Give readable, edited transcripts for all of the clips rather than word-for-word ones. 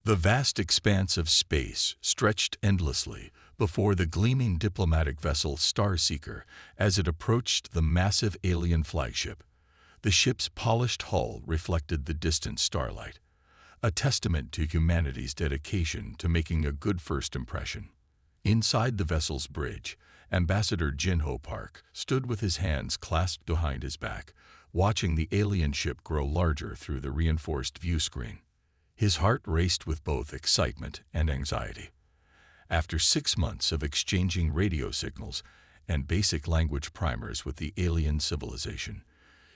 The vast expanse of space stretched endlessly before the gleaming diplomatic vessel Starseeker as it approached the massive alien flagship. The ship's polished hull reflected the distant starlight, a testament to humanity's dedication to making a good first impression. Inside the vessel's bridge, Ambassador Jinho Park stood with his hands clasped behind his back, watching the alien ship grow larger through the reinforced view screen. His heart raced with both excitement and anxiety. After 6 months of exchanging radio signals and basic language primers with the alien civilization,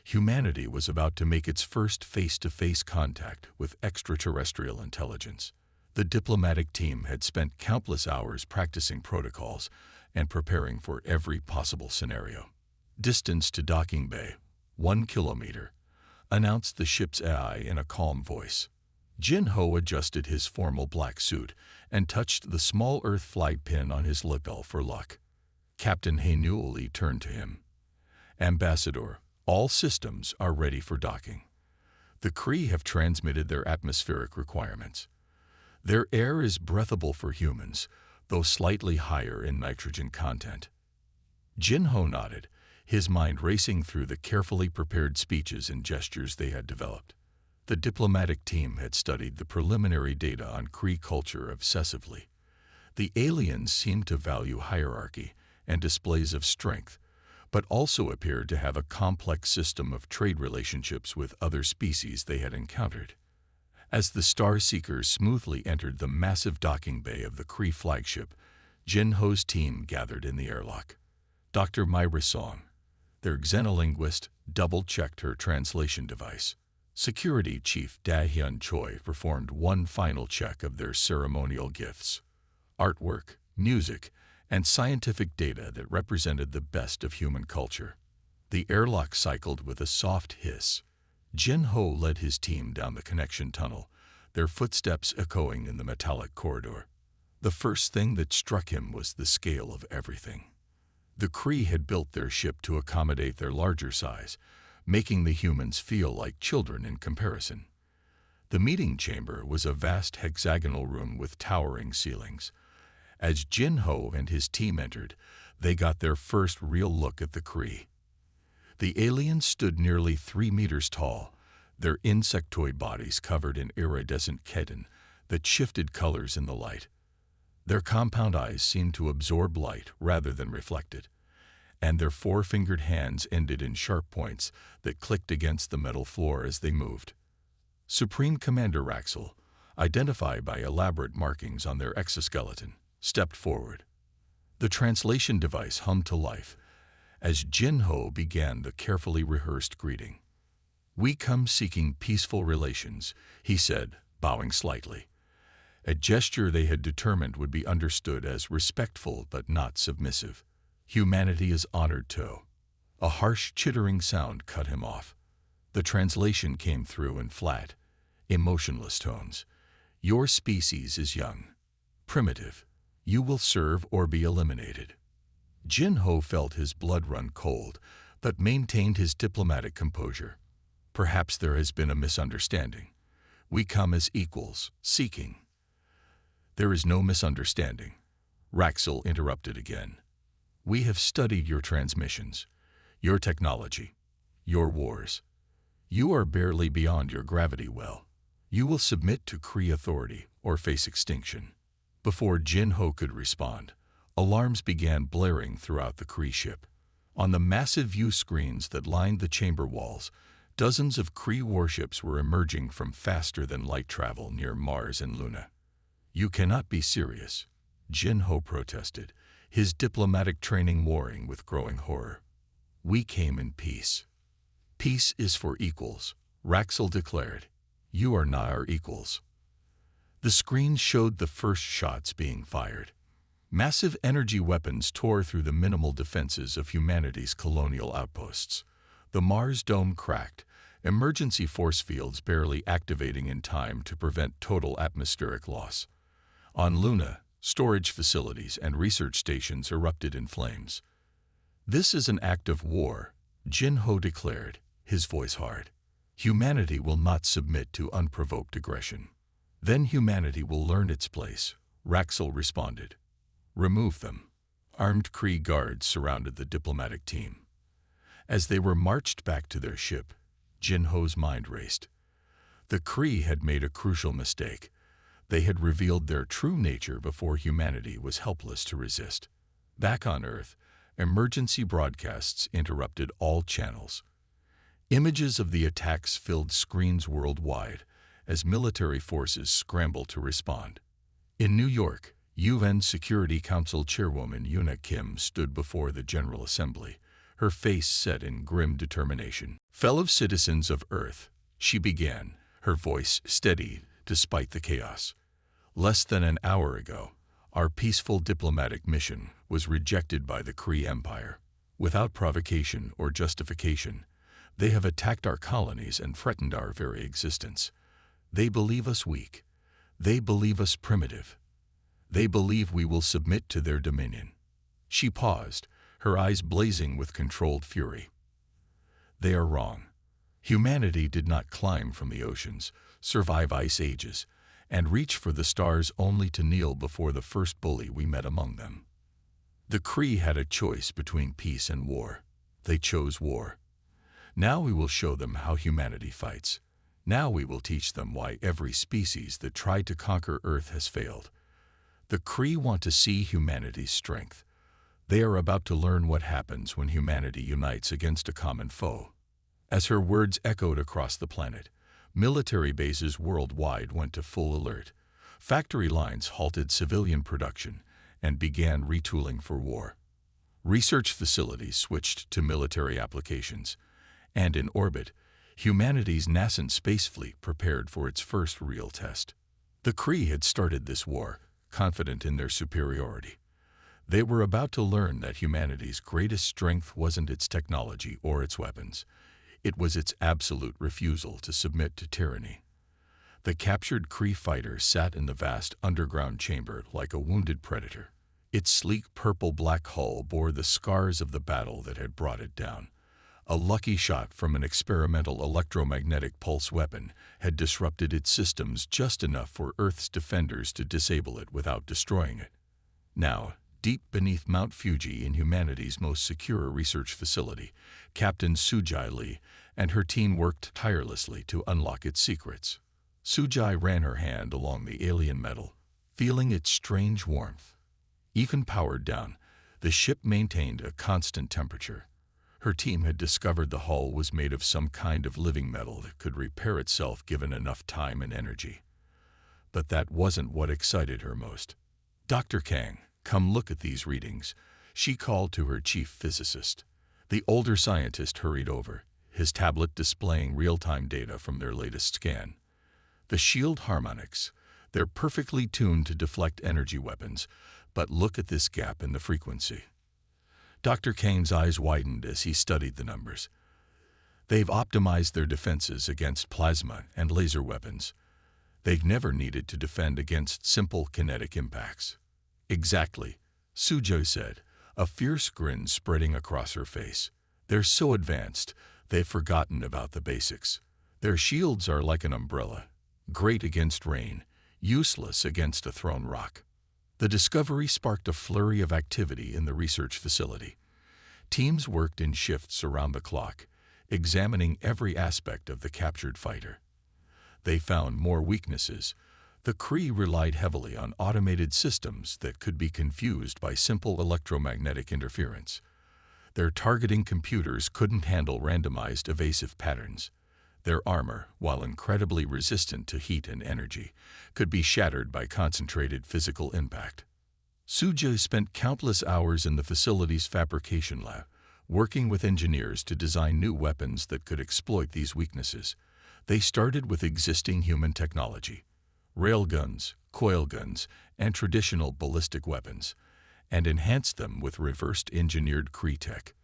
humanity was about to make its first face-to-face contact with extraterrestrial intelligence. The diplomatic team had spent countless hours practicing protocols and preparing for every possible scenario. Distance to docking bay, 1 kilometer, announced the ship's AI in a calm voice. Jinho adjusted his formal black suit and touched the small Earth flag pin on his lapel for luck. Captain Hainuli turned to him. "Ambassador, all systems are ready for docking. The Kree have transmitted their atmospheric requirements. Their air is breathable for humans, though slightly higher in nitrogen content." Jinho nodded, his mind racing through the carefully prepared speeches and gestures they had developed. The diplomatic team had studied the preliminary data on Kree culture obsessively. The aliens seemed to value hierarchy and displays of strength, but also appeared to have a complex system of trade relationships with other species they had encountered. As the Starseekers smoothly entered the massive docking bay of the Kree flagship, Jinho's team gathered in the airlock. Dr. Myra Song, their xenolinguist, double-checked her translation device. Security Chief Da-hyun Choi performed one final check of their ceremonial gifts: artwork, music, and scientific data that represented the best of human culture. The airlock cycled with a soft hiss. Jinho led his team down the connection tunnel, their footsteps echoing in the metallic corridor. The first thing that struck him was the scale of everything. The Kree had built their ship to accommodate their larger size, making the humans feel like children in comparison. The meeting chamber was a vast hexagonal room with towering ceilings. As Jinho and his team entered, they got their first real look at the Kree. The aliens stood nearly 3 meters tall, their insectoid bodies covered in iridescent chitin that shifted colors in the light. Their compound eyes seemed to absorb light rather than reflect it, and their 4-fingered hands ended in sharp points that clicked against the metal floor as they moved. Supreme Commander Raxel, identified by elaborate markings on their exoskeleton, stepped forward. The translation device hummed to life as Jinho began the carefully rehearsed greeting. "We come seeking peaceful relations," he said, bowing slightly, a gesture they had determined would be understood as respectful but not submissive. "Humanity is honored to." A harsh, chittering sound cut him off. The translation came through in flat, emotionless tones. "Your species is young, primitive. You will serve or be eliminated." Jinho felt his blood run cold, but maintained his diplomatic composure. "Perhaps there has been a misunderstanding. We come as equals, seeking." "There is no misunderstanding," Raxel interrupted again. "We have studied your transmissions, your technology, your wars. You are barely beyond your gravity well. You will submit to Kree authority or face extinction." Before Jinho could respond, alarms began blaring throughout the Kree ship. On the massive view screens that lined the chamber walls, dozens of Kree warships were emerging from faster-than-light travel near Mars and Luna. "You cannot be serious," Jinho protested, his diplomatic training warring with growing horror. "We came in peace." "Peace is for equals," Raxel declared. "You are not our equals." The screen showed the first shots being fired. Massive energy weapons tore through the minimal defenses of humanity's colonial outposts. The Mars dome cracked, emergency force fields barely activating in time to prevent total atmospheric loss. On Luna, storage facilities and research stations erupted in flames. "This is an act of war," Jinho declared, his voice hard. "Humanity will not submit to unprovoked aggression." Then humanity will learn its place, Raxel responded. Remove them. Armed Kree guards surrounded the diplomatic team. As they were marched back to their ship, Jinho's mind raced. The Kree had made a crucial mistake. They had revealed their true nature before humanity was helpless to resist. Back on Earth, emergency broadcasts interrupted all channels. Images of the attacks filled screens worldwide as military forces scrambled to respond. In New York, UN Security Council Chairwoman Yoona Kim stood before the General Assembly, her face set in grim determination. Fellow citizens of Earth, she began, her voice steady despite the chaos. Less than an hour ago, our peaceful diplomatic mission was rejected by the Kree Empire. Without provocation or justification, they have attacked our colonies and threatened our very existence. They believe us weak. They believe us primitive. They believe we will submit to their dominion. She paused, her eyes blazing with controlled fury. They are wrong. Humanity did not climb from the oceans, survive ice ages, and reach for the stars only to kneel before the first bully we met among them. The Kree had a choice between peace and war. They chose war. Now we will show them how humanity fights. Now we will teach them why every species that tried to conquer Earth has failed. The Kree want to see humanity's strength. They are about to learn what happens when humanity unites against a common foe. As her words echoed across the planet, military bases worldwide went to full alert. Factory lines halted civilian production and began retooling for war. Research facilities switched to military applications, and in orbit, humanity's nascent space fleet prepared for its first real test. The Kree had started this war, confident in their superiority. They were about to learn that humanity's greatest strength wasn't its technology or its weapons. It was its absolute refusal to submit to tyranny. The captured Kree fighter sat in the vast underground chamber like a wounded predator. Its sleek purple-black hull bore the scars of the battle that had brought it down. A lucky shot from an experimental electromagnetic pulse weapon had disrupted its systems just enough for Earth's defenders to disable it without destroying it. Now, deep beneath Mount Fuji in humanity's most secure research facility, Captain Sujai Lee and her team worked tirelessly to unlock its secrets. Sujai ran her hand along the alien metal, feeling its strange warmth. Even powered down, the ship maintained a constant temperature. Her team had discovered the hull was made of some kind of living metal that could repair itself given enough time and energy. But that wasn't what excited her most. Dr. Kang, come look at these readings, she called to her chief physicist. The older scientist hurried over, his tablet displaying real-time data from their latest scan. The shield harmonics, they're perfectly tuned to deflect energy weapons, but look at this gap in the frequency. Dr. Kang's eyes widened as he studied the numbers. They've optimized their defenses against plasma and laser weapons. They've never needed to defend against simple kinetic impacts. Exactly, Sujai said, a fierce grin spreading across her face. They're so advanced, they've forgotten about the basics. Their shields are like an umbrella, great against rain, useless against a thrown rock. The discovery sparked a flurry of activity in the research facility. Teams worked in shifts around the clock, examining every aspect of the captured fighter. They found more weaknesses. The Kree relied heavily on automated systems that could be confused by simple electromagnetic interference. Their targeting computers couldn't handle randomized evasive patterns. Their armor, while incredibly resistant to heat and energy, could be shattered by concentrated physical impact. Sujai spent countless hours in the facility's fabrication lab, working with engineers to design new weapons that could exploit these weaknesses. They started with existing human technology, railguns, coil guns, and traditional ballistic weapons, and enhanced them with reversed-engineered Kree tech.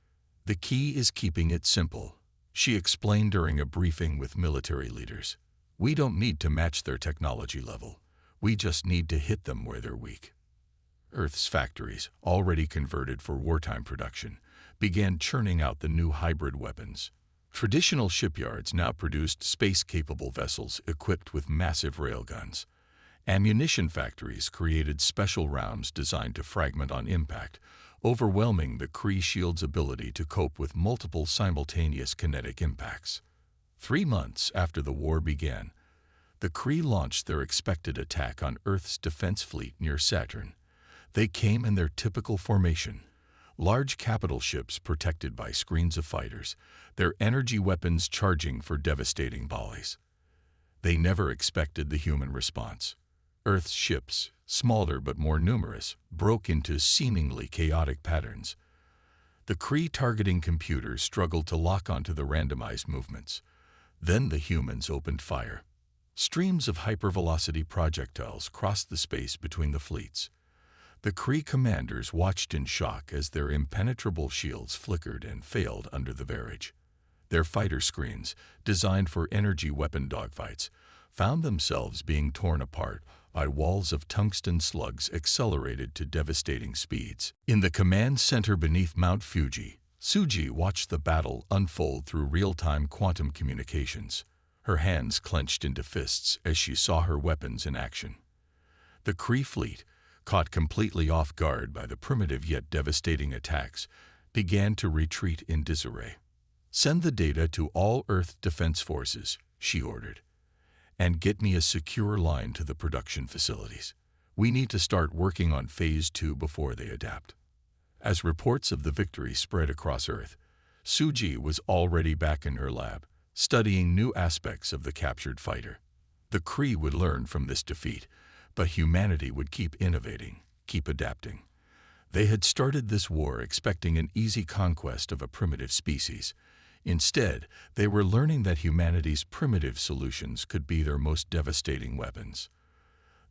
The key is keeping it simple, she explained during a briefing with military leaders. We don't need to match their technology level. We just need to hit them where they're weak. Earth's factories, already converted for wartime production, began churning out the new hybrid weapons. Traditional shipyards now produced space-capable vessels equipped with massive railguns. Ammunition factories created special rounds designed to fragment on impact, overwhelming the Kree shield's ability to cope with multiple simultaneous kinetic impacts. 3 months after the war began, the Kree launched their expected attack on Earth's defense fleet near Saturn. They came in their typical formation, large capital ships protected by screens of fighters, their energy weapons charging for devastating volleys. They never expected the human response. Earth's ships, smaller but more numerous, broke into seemingly chaotic patterns. The Kree targeting computers struggled to lock onto the randomized movements. Then the humans opened fire. Streams of hypervelocity projectiles crossed the space between the fleets. The Kree commanders watched in shock as their impenetrable shields flickered and failed under the barrage. Their fighter screens, designed for energy weapon dogfights, found themselves being torn apart by walls of tungsten slugs accelerated to devastating speeds. In the command center beneath Mount Fuji, Suji watched the battle unfold through real-time quantum communications, her hands clenched into fists as she saw her weapons in action. The Kree fleet, caught completely off guard by the primitive yet devastating attacks, began to retreat in disarray. "Send the data to all Earth Defense Forces," she ordered, "and get me a secure line to the production facilities. We need to start working on Phase 2 before they adapt." As reports of the victory spread across Earth, Suji was already back in her lab, studying new aspects of the captured fighter. The Kree would learn from this defeat, but humanity would keep innovating, keep adapting. They had started this war expecting an easy conquest of a primitive species. Instead, they were learning that humanity's primitive solutions could be their most devastating weapons.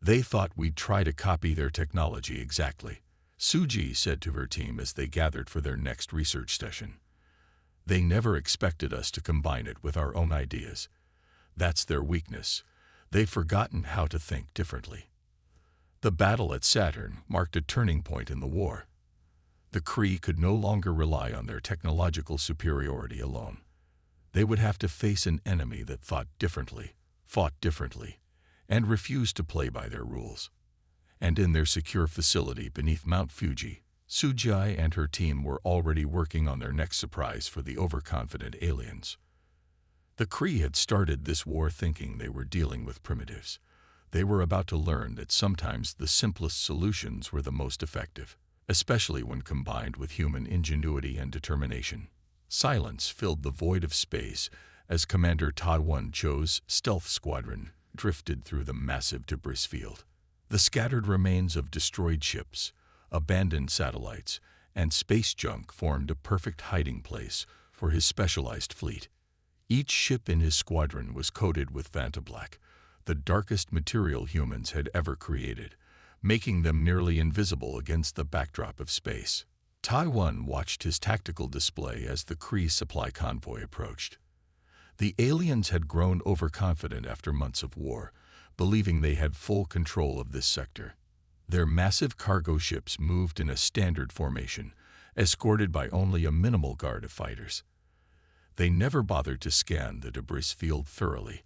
"They thought we'd try to copy their technology exactly," Suji said to her team as they gathered for their next research session. "They never expected us to combine it with our own ideas. That's their weakness. They've forgotten how to think differently." The battle at Saturn marked a turning point in the war. The Kree could no longer rely on their technological superiority alone. They would have to face an enemy that thought differently, fought differently, and refused to play by their rules. And in their secure facility beneath Mount Fuji, Sujai and her team were already working on their next surprise for the overconfident aliens. The Kree had started this war thinking they were dealing with primitives. They were about to learn that sometimes the simplest solutions were the most effective, especially when combined with human ingenuity and determination. Silence filled the void of space as Commander Ta-1 Cho's stealth squadron drifted through the massive debris field. The scattered remains of destroyed ships, abandoned satellites, and space junk formed a perfect hiding place for his specialized fleet. Each ship in his squadron was coated with vantablack, the darkest material humans had ever created, making them nearly invisible against the backdrop of space. Tai-1 watched his tactical display as the Kree supply convoy approached. The aliens had grown overconfident after months of war, believing they had full control of this sector. Their massive cargo ships moved in a standard formation, escorted by only a minimal guard of fighters. They never bothered to scan the debris field thoroughly.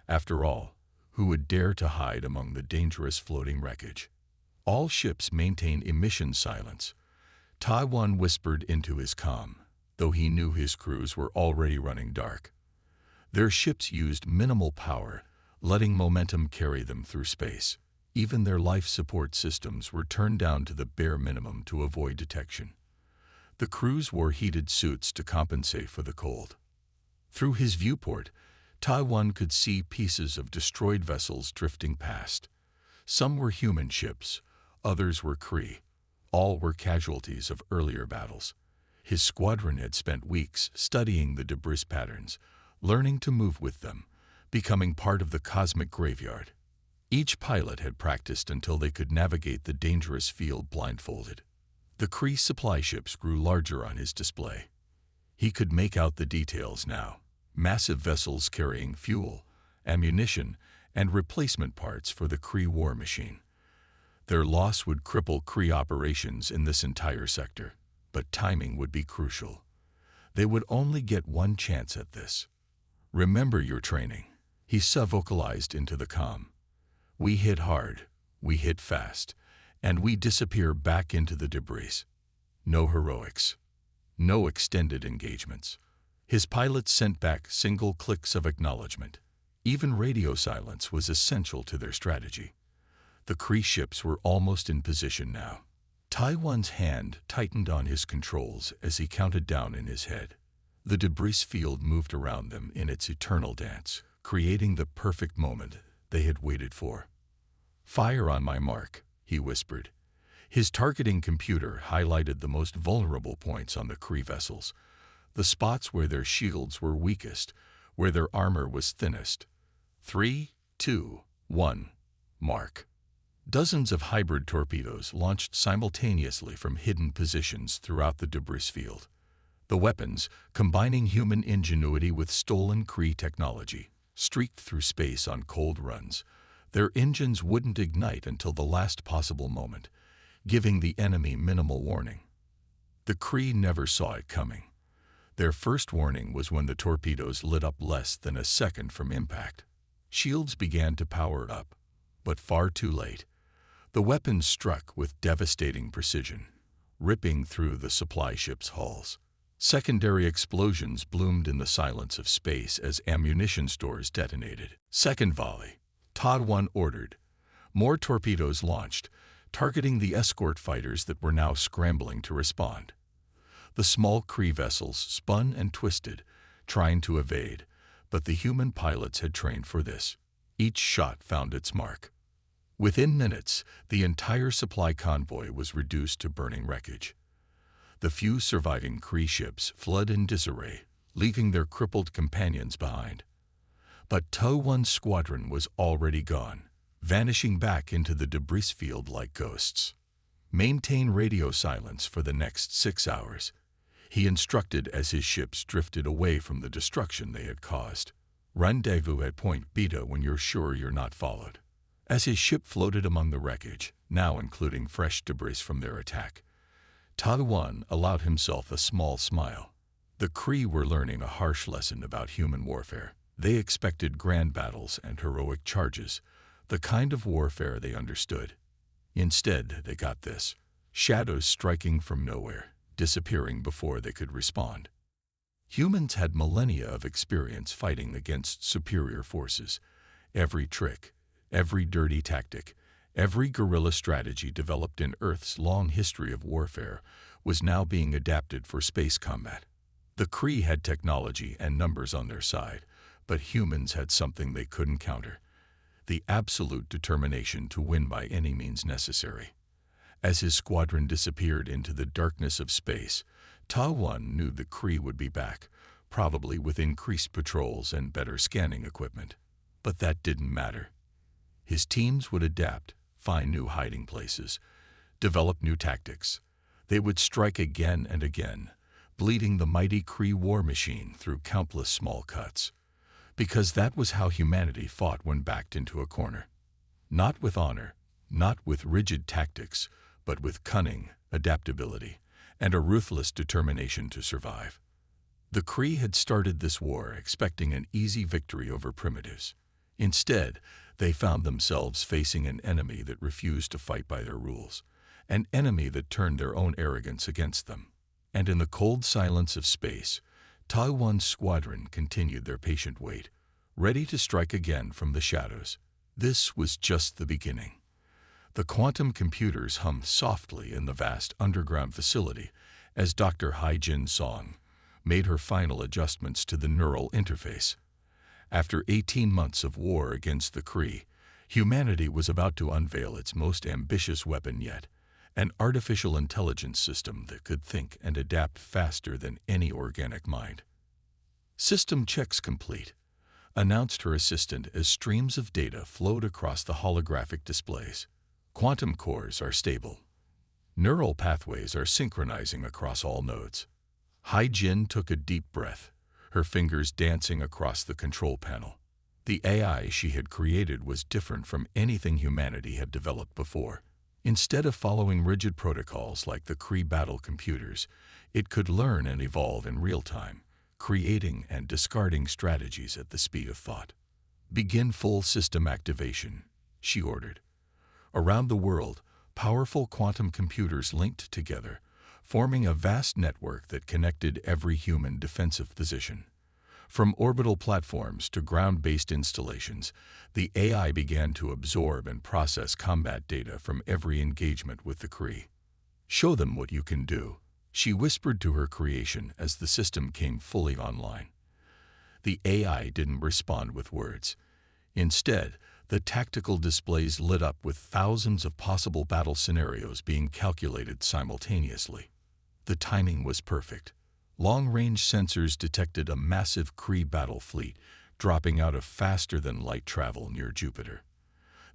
After all, who would dare to hide among the dangerous floating wreckage? All ships maintain emission silence. Tai-1 whispered into his comm, though he knew his crews were already running dark. Their ships used minimal power, letting momentum carry them through space. Even their life support systems were turned down to the bare minimum to avoid detection. The crews wore heated suits to compensate for the cold. Through his viewport, Tai-1 could see pieces of destroyed vessels drifting past. Some were human ships, others were Kree. All were casualties of earlier battles. His squadron had spent weeks studying the debris patterns, learning to move with them, becoming part of the cosmic graveyard. Each pilot had practiced until they could navigate the dangerous field blindfolded. The Kree supply ships grew larger on his display. He could make out the details now. Massive vessels carrying fuel, ammunition, and replacement parts for the Kree war machine. Their loss would cripple Kree operations in this entire sector, but timing would be crucial. They would only get one chance at this. "Remember your training," he vocalized into the comm. We hit hard, we hit fast, and we disappear back into the debris. No heroics. No extended engagements. His pilots sent back single clicks of acknowledgement. Even radio silence was essential to their strategy. The Kree ships were almost in position now. Taiwan's hand tightened on his controls as he counted down in his head. The debris field moved around them in its eternal dance, creating the perfect moment they had waited for. "Fire on my mark," he whispered. His targeting computer highlighted the most vulnerable points on the Kree vessels, the spots where their shields were weakest, where their armor was thinnest. 3, 2, 1, mark. Dozens of hybrid torpedoes launched simultaneously from hidden positions throughout the debris field. The weapons, combining human ingenuity with stolen Kree technology, streaked through space on cold runs. Their engines wouldn't ignite until the last possible moment, giving the enemy minimal warning. The Kree never saw it coming. Their first warning was when the torpedoes lit up less than a second from impact. Shields began to power up, but far too late. The weapons struck with devastating precision, ripping through the supply ship's hulls. Secondary explosions bloomed in the silence of space as ammunition stores detonated. "Second volley," Todd-1 ordered. More torpedoes launched, targeting the escort fighters that were now scrambling to respond. The small Kree vessels spun and twisted, trying to evade, but the human pilots had trained for this. Each shot found its mark. Within minutes, the entire supply convoy was reduced to burning wreckage. The few surviving Kree ships fled in disarray, leaving their crippled companions behind. But Tow-1's squadron was already gone, vanishing back into the debris field like ghosts. "Maintain radio silence for the next 6 hours," he instructed as his ships drifted away from the destruction they had caused. "Rendezvous at Point Beta when you're sure you're not followed." As his ship floated among the wreckage, now including fresh debris from their attack, Todd-1 allowed himself a small smile. The Kree were learning a harsh lesson about human warfare. They expected grand battles and heroic charges, the kind of warfare they understood. Instead, they got this: shadows striking from nowhere, disappearing before they could respond. Humans had millennia of experience fighting against superior forces. Every trick, every dirty tactic, every guerrilla strategy developed in Earth's long history of warfare was now being adapted for space combat. The Kree had technology and numbers on their side, but humans had something they couldn't counter: the absolute determination to win by any means necessary. As his squadron disappeared into the darkness of space, Ta-1 knew the Kree would be back, probably with increased patrols and better scanning equipment. But that didn't matter. His teams would adapt, find new hiding places, develop new tactics. They would strike again and again, bleeding the mighty Kree war machine through countless small cuts. Because that was how humanity fought when backed into a corner. Not with honor, not with rigid tactics, but with cunning, adaptability, and a ruthless determination to survive. The Kree had started this war expecting an easy victory over primitives. Instead, they found themselves facing an enemy that refused to fight by their rules, an enemy that turned their own arrogance against them. And in the cold silence of space, Ta-1's squadron continued their patient wait, ready to strike again from the shadows. This was just the beginning. The quantum computers hummed softly in the vast underground facility as Dr. Hai-Jin Song made her final adjustments to the neural interface. After 18 months of war against the Kree, humanity was about to unveil its most ambitious weapon yet, an artificial intelligence system that could think and adapt faster than any organic mind. "System checks complete," announced her assistant as streams of data flowed across the holographic displays. "Quantum cores are stable. Neural pathways are synchronizing across all nodes." Hai-Jin took a deep breath, her fingers dancing across the control panel. The AI she had created was different from anything humanity had developed before. Instead of following rigid protocols like the Kree battle computers, it could learn and evolve in real time, creating and discarding strategies at the speed of thought. "Begin full system activation," she ordered. Around the world, powerful quantum computers linked together, forming a vast network that connected every human defensive position. From orbital platforms to ground-based installations, the AI began to absorb and process combat data from every engagement with the Kree. "Show them what you can do," she whispered to her creation as the system came fully online. The AI didn't respond with words. Instead, the tactical displays lit up with thousands of possible battle scenarios being calculated simultaneously. The timing was perfect. Long-range sensors detected a massive Kree battle fleet dropping out of faster-than-light travel near Jupiter.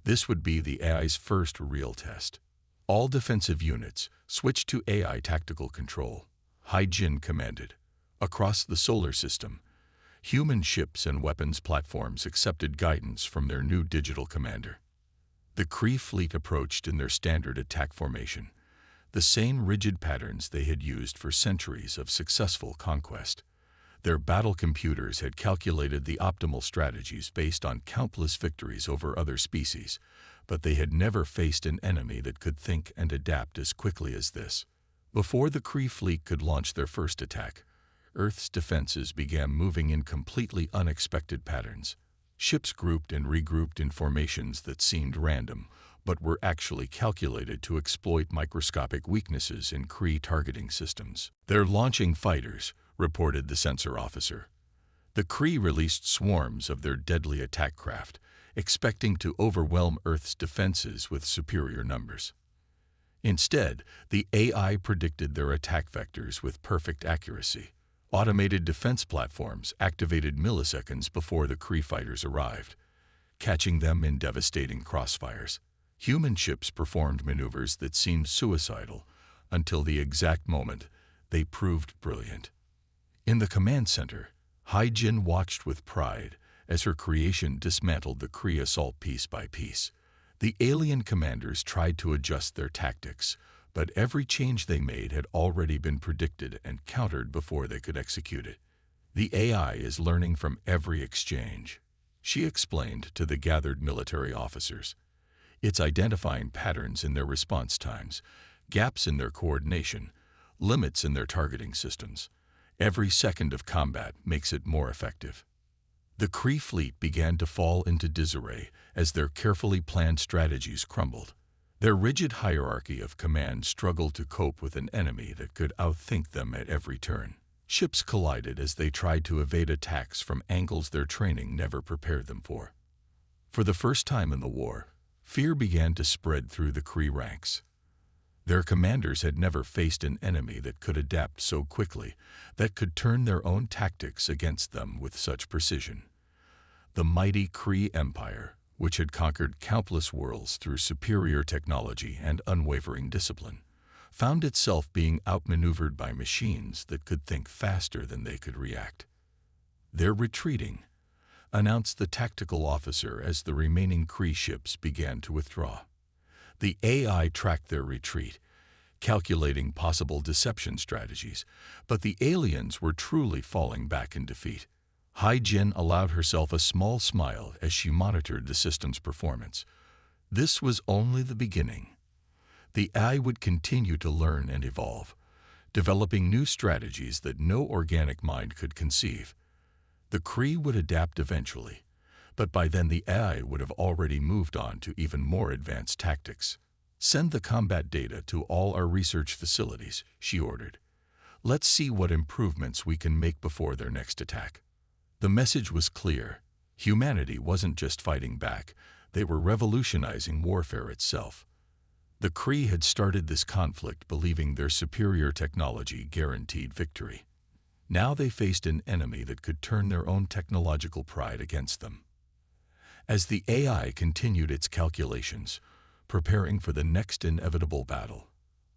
This would be the AI's first real test. All defensive units switched to AI tactical control, Hai-Jin commanded. Across the solar system, human ships and weapons platforms accepted guidance from their new digital commander. The Kree fleet approached in their standard attack formation, the same rigid patterns they had used for centuries of successful conquest. Their battle computers had calculated the optimal strategies based on countless victories over other species, but they had never faced an enemy that could think and adapt as quickly as this. Before the Kree fleet could launch their first attack, Earth's defenses began moving in completely unexpected patterns. Ships grouped and regrouped in formations that seemed random, but were actually calculated to exploit microscopic weaknesses in Kree targeting systems. "They're launching fighters," reported the sensor officer. The Kree released swarms of their deadly attack craft, expecting to overwhelm Earth's defenses with superior numbers. Instead, the AI predicted their attack vectors with perfect accuracy. Automated defense platforms activated milliseconds before the Kree fighters arrived, catching them in devastating crossfires. Human ships performed maneuvers that seemed suicidal until the exact moment they proved brilliant. In the command center, Hai-Jin watched with pride as her creation dismantled the Kree assault piece by piece. The alien commanders tried to adjust their tactics, but every change they made had already been predicted and countered before they could execute it. "The AI is learning from every exchange," she explained to the gathered military officers. "It's identifying patterns in their response times, gaps in their coordination, limits in their targeting systems. Every second of combat makes it more effective." The Kree fleet began to fall into disarray as their carefully planned strategies crumbled. Their rigid hierarchy of command struggled to cope with an enemy that could outthink them at every turn. Ships collided as they tried to evade attacks from angles their training never prepared them for. For the first time in the war, fear began to spread through the Kree ranks. Their commanders had never faced an enemy that could adapt so quickly, that could turn their own tactics against them with such precision. The mighty Kree Empire, which had conquered countless worlds through superior technology and unwavering discipline, found itself being outmaneuvered by machines that could think faster than they could react. "They're retreating," announced the tactical officer as the remaining Kree ships began to withdraw. The AI tracked their retreat, calculating possible deception strategies, but the aliens were truly falling back in defeat. Hai-Jin allowed herself a small smile as she monitored the system's performance. This was only the beginning. The AI would continue to learn and evolve, developing new strategies that no organic mind could conceive. The Kree would adapt eventually, but by then the AI would have already moved on to even more advanced tactics. "Send the combat data to all our research facilities," she ordered. "Let's see what improvements we can make before their next attack." The message was clear. Humanity wasn't just fighting back, they were revolutionizing warfare itself. The Kree had started this conflict believing their superior technology guaranteed victory. Now they faced an enemy that could turn their own technological pride against them. As the AI continued its calculations, preparing for the next inevitable battle,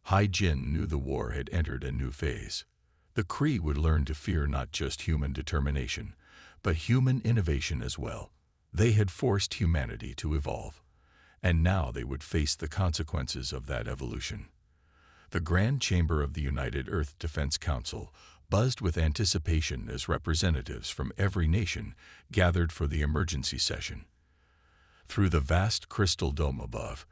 Hai-Jin knew the war had entered a new phase. The Kree would learn to fear not just human determination, but human innovation as well. They had forced humanity to evolve, and now they would face the consequences of that evolution. The Grand Chamber of the United Earth Defense Council buzzed with anticipation as representatives from every nation gathered for the emergency session. Through the vast crystal dome above,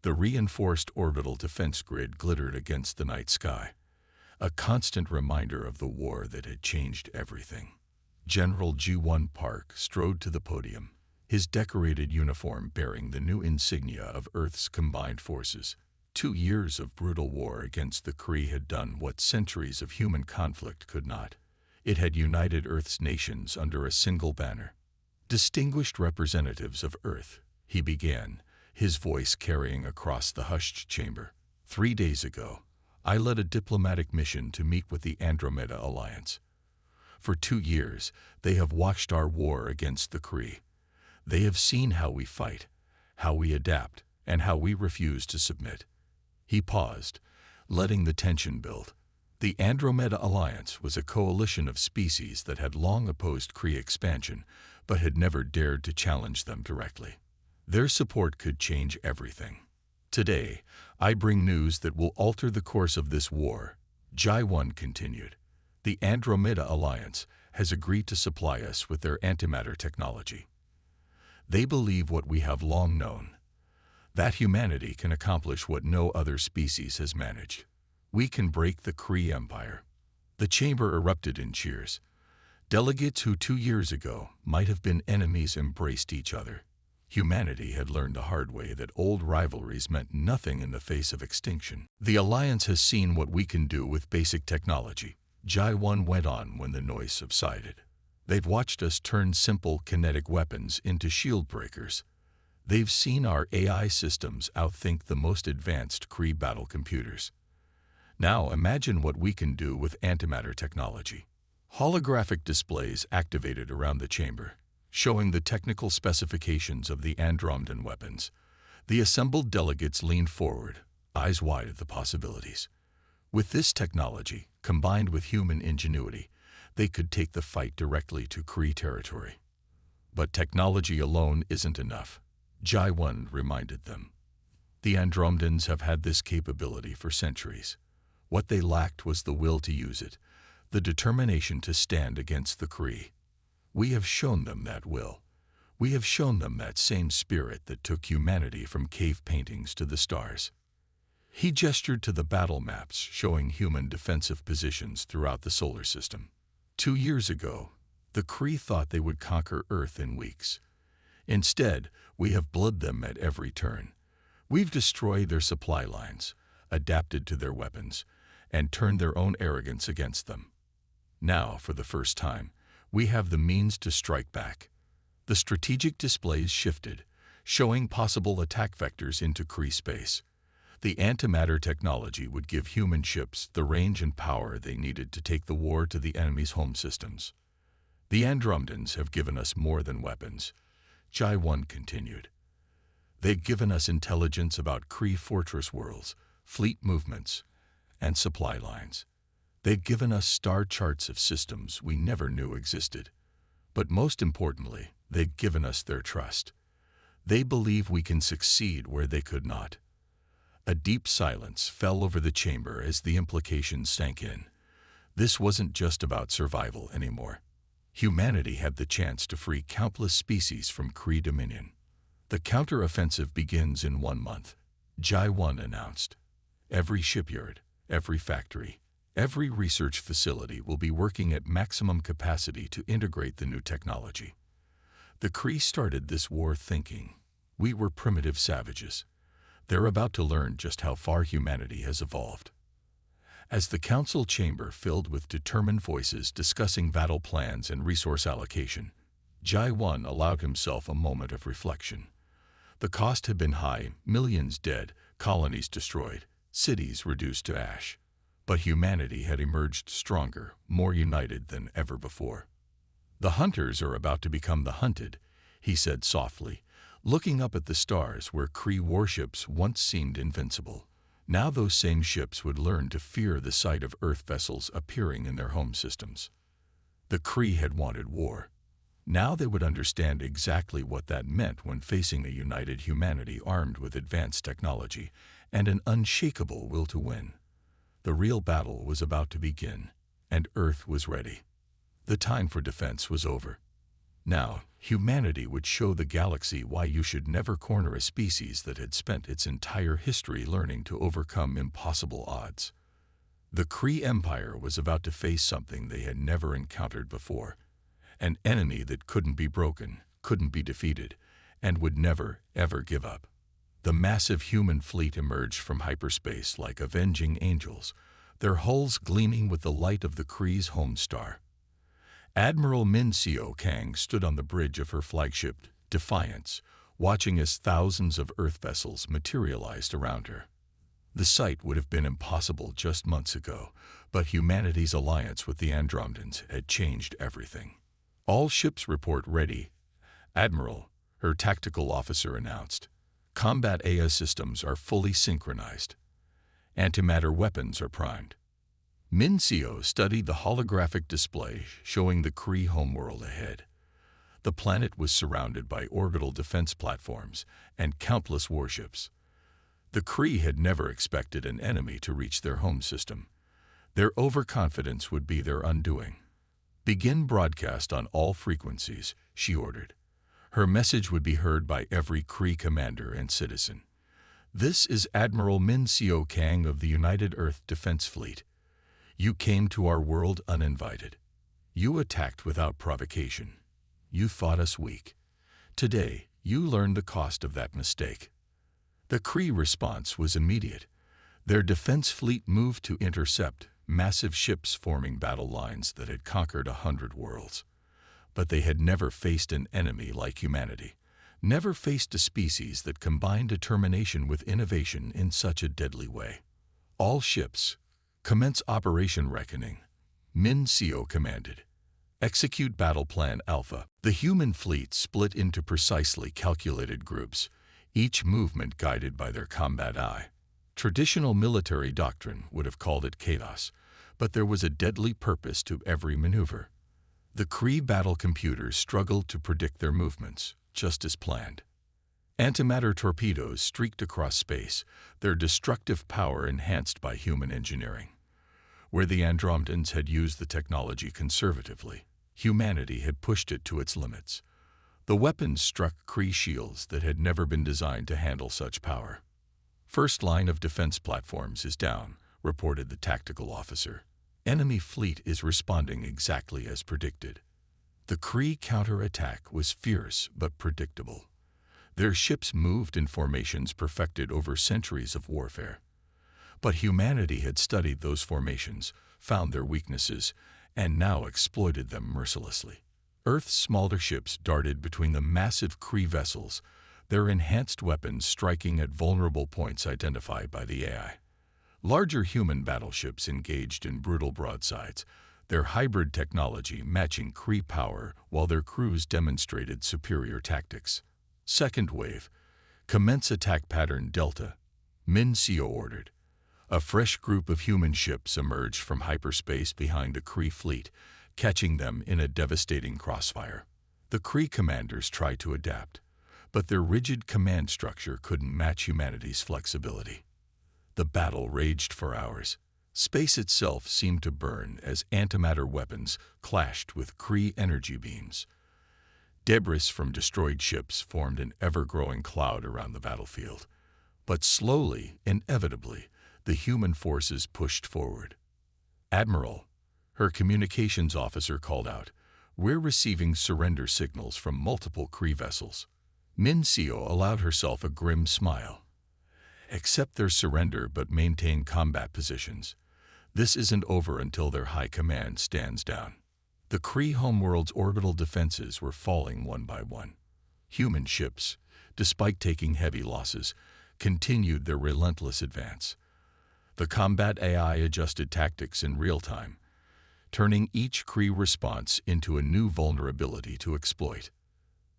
the reinforced orbital defense grid glittered against the night sky, a constant reminder of the war that had changed everything. General G1 Park strode to the podium, his decorated uniform bearing the new insignia of Earth's combined forces. 2 years of brutal war against the Kree had done what centuries of human conflict could not. It had united Earth's nations under a single banner. Distinguished representatives of Earth, he began, his voice carrying across the hushed chamber. 3 days ago, I led a diplomatic mission to meet with the Andromeda Alliance. For 2 years, they have watched our war against the Kree. They have seen how we fight, how we adapt, and how we refuse to submit. He paused, letting the tension build. The Andromeda Alliance was a coalition of species that had long opposed Kree expansion, but had never dared to challenge them directly. Their support could change everything. Today, I bring news that will alter the course of this war, Jai-1 continued. The Andromeda Alliance has agreed to supply us with their antimatter technology. They believe what we have long known, that humanity can accomplish what no other species has managed. We can break the Kree Empire. The chamber erupted in cheers. Delegates who 2 years ago might have been enemies embraced each other. Humanity had learned the hard way that old rivalries meant nothing in the face of extinction. The Alliance has seen what we can do with basic technology, Jai-1 went on when the noise subsided. They've watched us turn simple kinetic weapons into shield breakers. They've seen our AI systems outthink the most advanced Kree battle computers. Now imagine what we can do with antimatter technology. Holographic displays activated around the chamber, showing the technical specifications of the Andromedan weapons. The assembled delegates leaned forward, eyes wide at the possibilities. With this technology, combined with human ingenuity, they could take the fight directly to Kree territory. But technology alone isn't enough, Jai-1 reminded them. The Andromedans have had this capability for centuries. What they lacked was the will to use it, the determination to stand against the Kree. We have shown them that will. We have shown them that same spirit that took humanity from cave paintings to the stars. He gestured to the battle maps showing human defensive positions throughout the solar system. 2 years ago, the Kree thought they would conquer Earth in weeks. Instead, we have bled them at every turn. We've destroyed their supply lines, adapted to their weapons, and turned their own arrogance against them. Now, for the first time, we have the means to strike back. The strategic displays shifted, showing possible attack vectors into Kree space. The antimatter technology would give human ships the range and power they needed to take the war to the enemy's home systems. The Andromedans have given us more than weapons, Jai-1 continued. They've given us intelligence about Kree fortress worlds, fleet movements, and supply lines. They've given us star charts of systems we never knew existed. But most importantly, they've given us their trust. They believe we can succeed where they could not. A deep silence fell over the chamber as the implications sank in. This wasn't just about survival anymore. Humanity had the chance to free countless species from Kree dominion. The counter-offensive begins in 1 month, Jai-1 announced. Every shipyard, every factory, every research facility will be working at maximum capacity to integrate the new technology. The Kree started this war thinking, we were primitive savages. They're about to learn just how far humanity has evolved. As the council chamber filled with determined voices discussing battle plans and resource allocation, Jai-1 allowed himself a moment of reflection. The cost had been high, millions dead, colonies destroyed, cities reduced to ash. But humanity had emerged stronger, more united than ever before. The hunters are about to become the hunted, he said softly, looking up at the stars where Kree warships once seemed invincible. Now those same ships would learn to fear the sight of Earth vessels appearing in their home systems. The Kree had wanted war. Now they would understand exactly what that meant when facing a united humanity armed with advanced technology and an unshakable will to win. The real battle was about to begin, and Earth was ready. The time for defense was over. Now, humanity would show the galaxy why you should never corner a species that had spent its entire history learning to overcome impossible odds. The Kree Empire was about to face something they had never encountered before, an enemy that couldn't be broken, couldn't be defeated, and would never, ever give up. The massive human fleet emerged from hyperspace like avenging angels, their hulls gleaming with the light of the Kree's home star. Admiral Min Seo Kang stood on the bridge of her flagship, Defiance, watching as thousands of Earth vessels materialized around her. The sight would have been impossible just months ago, but humanity's alliance with the Andromedans had changed everything. "All ships report ready, Admiral," her tactical officer announced. "Combat AI systems are fully synchronized. Antimatter weapons are primed." Min Seo studied the holographic display showing the Kree homeworld ahead. The planet was surrounded by orbital defense platforms and countless warships. The Kree had never expected an enemy to reach their home system. Their overconfidence would be their undoing. "Begin broadcast on all frequencies," she ordered. Her message would be heard by every Kree commander and citizen. "This is Admiral Min Seo Kang of the United Earth Defense Fleet. You came to our world uninvited. You attacked without provocation. You thought us weak. Today, you learned the cost of that mistake." The Kree response was immediate. Their defense fleet moved to intercept, massive ships forming battle lines that had conquered 100 worlds. But they had never faced an enemy like humanity, never faced a species that combined determination with innovation in such a deadly way. "All ships, commence Operation Reckoning," Min Seo commanded. "Execute Battle Plan Alpha." The human fleet split into precisely calculated groups, each movement guided by their combat eye. Traditional military doctrine would have called it chaos, but there was a deadly purpose to every maneuver. The Kree battle computers struggled to predict their movements, just as planned. Antimatter torpedoes streaked across space, their destructive power enhanced by human engineering. Where the Andromedans had used the technology conservatively, humanity had pushed it to its limits. The weapons struck Kree shields that had never been designed to handle such power. "First line of defense platforms is down," reported the tactical officer. "Enemy fleet is responding exactly as predicted." The Kree counterattack was fierce but predictable. Their ships moved in formations perfected over centuries of warfare. But humanity had studied those formations, found their weaknesses, and now exploited them mercilessly. Earth's smaller ships darted between the massive Kree vessels, their enhanced weapons striking at vulnerable points identified by the AI. Larger human battleships engaged in brutal broadsides, their hybrid technology matching Kree power while their crews demonstrated superior tactics. "Second wave, commence attack pattern Delta," Min Seo ordered. A fresh group of human ships emerged from hyperspace behind the Kree fleet, catching them in a devastating crossfire. The Kree commanders tried to adapt, but their rigid command structure couldn't match humanity's flexibility. The battle raged for hours. Space itself seemed to burn as antimatter weapons clashed with Kree energy beams. Debris from destroyed ships formed an ever-growing cloud around the battlefield. But slowly, inevitably, the human forces pushed forward. "Admiral," her communications officer called out, "we're receiving surrender signals from multiple Kree vessels." Min Seo allowed herself a grim smile. "Accept their surrender but maintain combat positions. This isn't over until their high command stands down." The Kree homeworld's orbital defenses were falling one by one. Human ships, despite taking heavy losses, continued their relentless advance. The combat AI adjusted tactics in real time, turning each Kree response into a new vulnerability to exploit.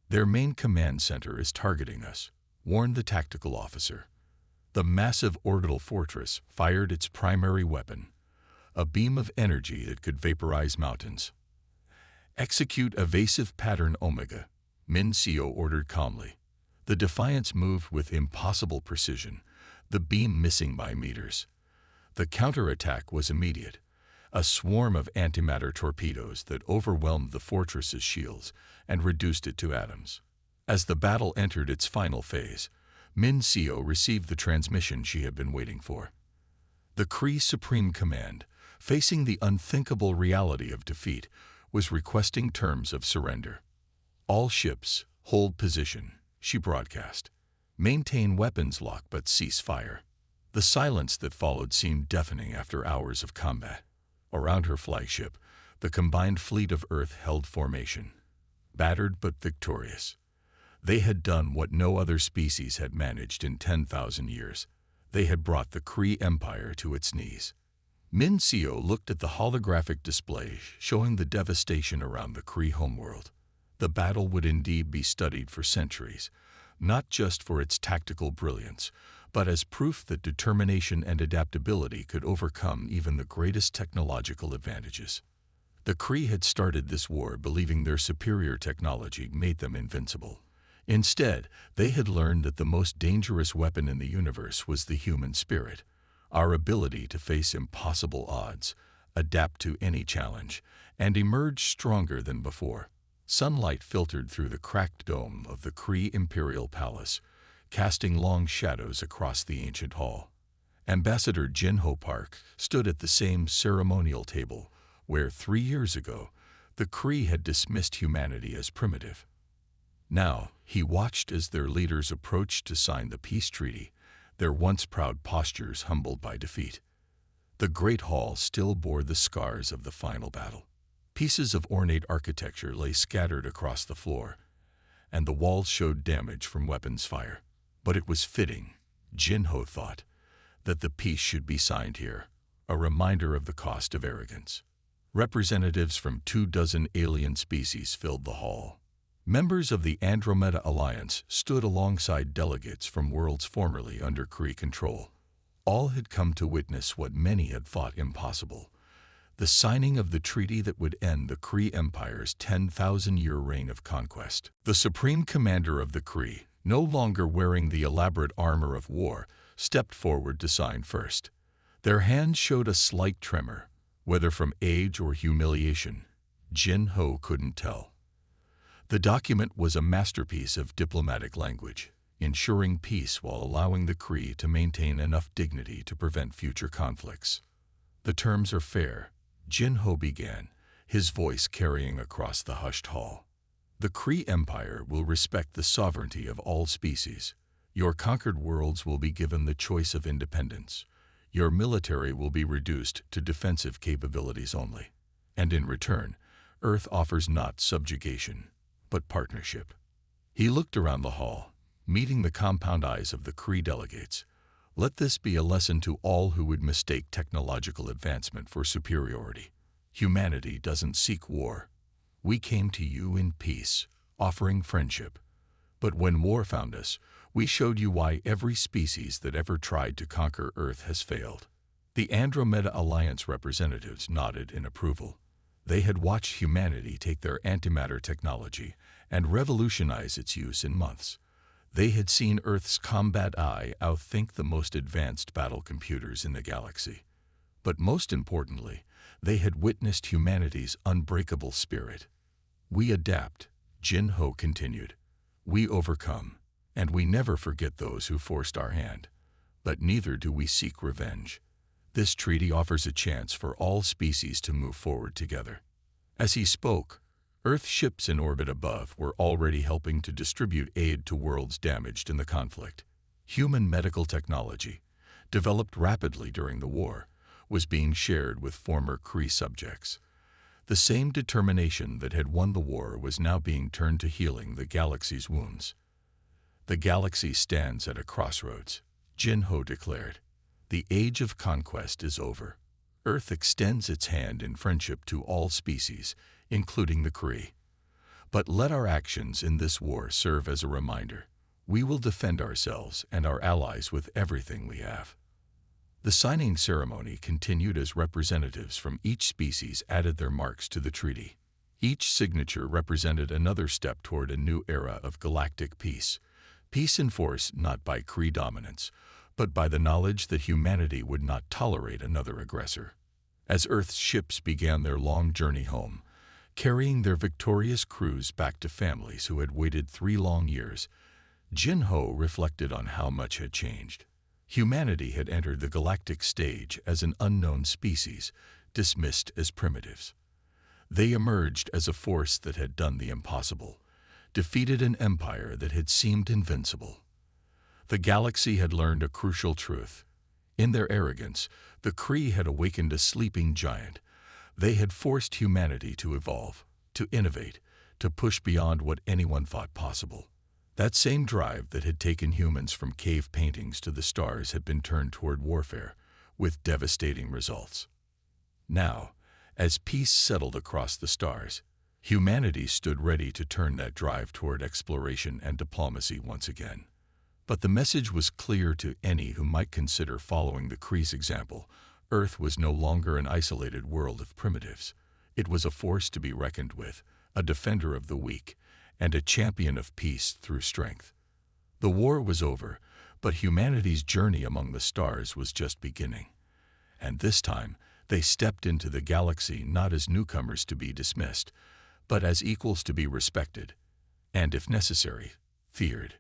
"Their main command center is targeting us," warned the tactical officer. The massive orbital fortress fired its primary weapon, a beam of energy that could vaporize mountains. "Execute evasive pattern Omega," Min Seo ordered calmly. The Defiance moved with impossible precision, the beam missing by meters. The counterattack was immediate. a swarm of antimatter torpedoes that overwhelmed the fortress's shields and reduced it to atoms. As the battle entered its final phase, Min Seo received the transmission she had been waiting for. The Kree Supreme Command, facing the unthinkable reality of defeat, was requesting terms of surrender. "All ships, hold position," she broadcast. "Maintain weapons lock but cease fire." The silence that followed seemed deafening after hours of combat. Around her flagship, the combined fleet of Earth held formation, battered but victorious. They had done what no other species had managed in 10,000 years. They had brought the Kree Empire to its knees. Min Seo looked at the holographic display showing the devastation around the Kree homeworld. The battle would indeed be studied for centuries, not just for its tactical brilliance, but as proof that determination and adaptability could overcome even the greatest technological advantages. The Kree had started this war believing their superior technology made them invincible. Instead, they had learned that the most dangerous weapon in the universe was the human spirit, our ability to face impossible odds, adapt to any challenge, and emerge stronger than before. Sunlight filtered through the cracked dome of the Kree Imperial Palace, casting long shadows across the ancient hall. Ambassador Jinho Park stood at the same ceremonial table where 3 years ago the Kree had dismissed humanity as primitive. Now, he watched as their leaders approached to sign the peace treaty, their once proud postures humbled by defeat. The great hall still bore the scars of the final battle. Pieces of ornate architecture lay scattered across the floor, and the walls showed damage from weapons fire. But it was fitting, Jinho thought, that the peace should be signed here, a reminder of the cost of arrogance. Representatives from 24 alien species filled the hall. Members of the Andromeda Alliance stood alongside delegates from worlds formerly under Kree control. All had come to witness what many had thought impossible: the signing of the treaty that would end the Kree Empire's 10,000-year reign of conquest. The Supreme Commander of the Kree, no longer wearing the elaborate armor of war, stepped forward to sign first. Their hands showed a slight tremor, whether from age or humiliation. Jinho couldn't tell. The document was a masterpiece of diplomatic language, ensuring peace while allowing the Kree to maintain enough dignity to prevent future conflicts. "The terms are fair," Jinho began, his voice carrying across the hushed hall. "The Kree Empire will respect the sovereignty of all species. Your conquered worlds will be given the choice of independence. Your military will be reduced to defensive capabilities only. And in return, Earth offers not subjugation, but partnership." He looked around the hall, meeting the compound eyes of the Kree delegates. "Let this be a lesson to all who would mistake technological advancement for superiority. Humanity doesn't seek war. We came to you in peace, offering friendship. But when war found us, we showed you why every species that ever tried to conquer Earth has failed." The Andromeda Alliance representatives nodded in approval. They had watched humanity take their antimatter technology and revolutionize its use in months. They had seen Earth's combat eye outthink the most advanced battle computers in the galaxy. But most importantly, they had witnessed humanity's unbreakable spirit. "We adapt," Jinho continued. "We overcome, and we never forget those who forced our hand. But neither do we seek revenge. This treaty offers a chance for all species to move forward together." As he spoke, Earth ships in orbit above were already helping to distribute aid to worlds damaged in the conflict. Human medical technology, developed rapidly during the war, was being shared with former Kree subjects. The same determination that had won the war was now being turned to healing the galaxy's wounds. "The galaxy stands at a crossroads," Jinho declared. "The age of conquest is over. Earth extends its hand in friendship to all species, including the Kree. But let our actions in this war serve as a reminder. We will defend ourselves and our allies with everything we have." The signing ceremony continued as representatives from each species added their marks to the treaty. Each signature represented another step toward a new era of galactic peace. Peace enforced not by Kree dominance, but by the knowledge that humanity would not tolerate another aggressor. As Earth's ships began their long journey home, carrying their victorious crews back to families who had waited 3 long years, Jin-Ho reflected on how much had changed. Humanity had entered the galactic stage as an unknown species, dismissed as primitives. They emerged as a force that had done the impossible, defeated an empire that had seemed invincible. The galaxy had learned a crucial truth. In their arrogance, the Kree had awakened a sleeping giant. They had forced humanity to evolve, to innovate, to push beyond what anyone thought possible. That same drive that had taken humans from cave paintings to the stars had been turned toward warfare, with devastating results. Now, as peace settled across the stars, humanity stood ready to turn that drive toward exploration and diplomacy once again. But the message was clear to any who might consider following the Kree's example. Earth was no longer an isolated world of primitives. It was a force to be reckoned with, a defender of the weak, and a champion of peace through strength. The war was over, but humanity's journey among the stars was just beginning. And this time, they stepped into the galaxy not as newcomers to be dismissed, but as equals to be respected, and if necessary, feared.